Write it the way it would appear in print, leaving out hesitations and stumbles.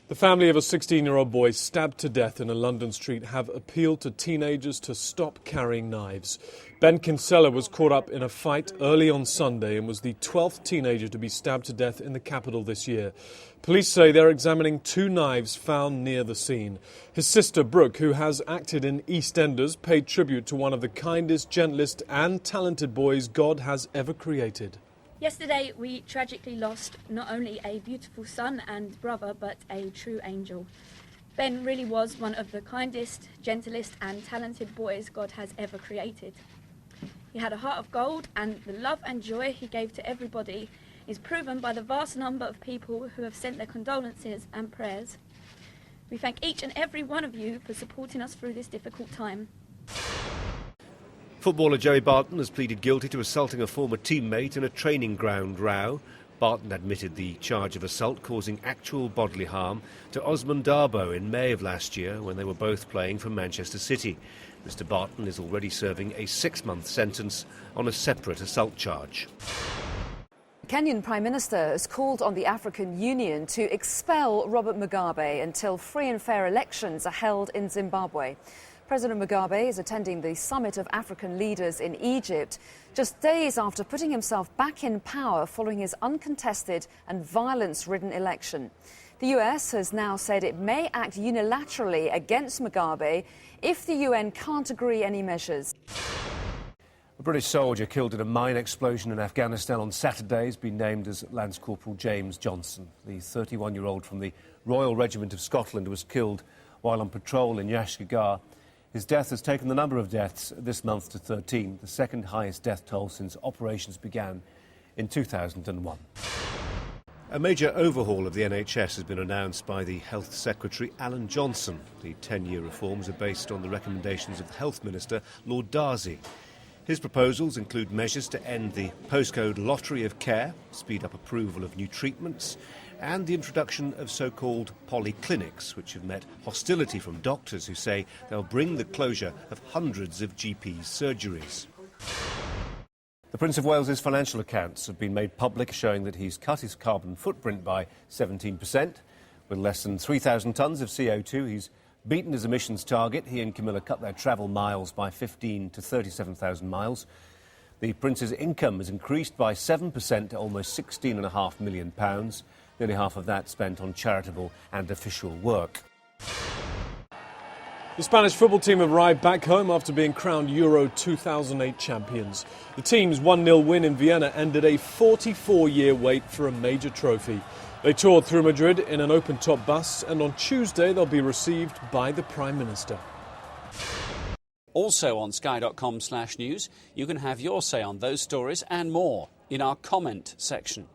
The family of a 16-year-old boy stabbed to death in a London street have appealed to teenagers to stop carrying knives. Ben Kinsella was caught up in a fight early on Sunday and was the 12th teenager to be stabbed to death in the capital this year. Police say they're examining 2 knives found near the scene. His sister Brooke, who has acted in EastEnders, paid tribute to one of the kindest, gentlest and talented boys God has ever created. Yesterday we tragically lost not only a beautiful son and brother, but a true angel. Ben really was one of the kindest, gentlest and talented boys God has ever created. He had a heart of gold, and the love and joy he gave to everybody is proven by the vast number of people who have sent their condolences and prayers. We thank each and every one of you for supporting us through this difficult time. Footballer Joey Barton has pleaded guilty to assaulting a former teammate in a training ground row. Barton admitted the charge of assault causing actual bodily harm to Osman Darboe in May of last year when they were both playing for Manchester City. Mr. Barton is already serving a 6-month sentence on a separate assault charge. Kenyan Prime Minister has called on the African Union to expel Robert Mugabe until free and fair elections are held in Zimbabwe. President Mugabe is attending the summit of African leaders in Egypt just days after putting himself back in power following his uncontested and violence-ridden election. The US has now said it may act unilaterally against Mugabe if the UN can't agree any measures. A British soldier killed in a mine explosion in Afghanistan on Saturday has been named as Lance Corporal James Johnson. The 31-year-old from the Royal Regiment of Scotland was killed while on patrol in Yashgagar. His death has taken the number of deaths this month to 13, the second highest death toll since operations began in 2001. A major overhaul of the NHS has been announced by the Health Secretary Alan Johnson. The 10-year reforms are based on the recommendations of the Health Minister, Lord Darzi. His proposals include measures to end the postcode lottery of care, speed up approval of new treatments, and the introduction of so-called polyclinics, which have met hostility from doctors who say they'll bring the closure of hundreds of GP surgeries. The Prince of Wales's financial accounts have been made public, showing that he's cut his carbon footprint by 17%. With less than 3,000 tonnes of CO2, he's beaten his emissions target. He and Camilla cut their travel miles by 15 to 37,000 miles. The Prince's income has increased by 7% to almost £16.5 million, nearly half of that spent on charitable and official work. The Spanish football team have arrived back home after being crowned Euro 2008 champions. The team's 1-0 win in Vienna ended a 44-year wait for a major trophy. They toured through Madrid in an open-top bus, and on Tuesday they'll be received by the Prime Minister. Also on sky.com/news, you can have your say on those stories and more in our comment section.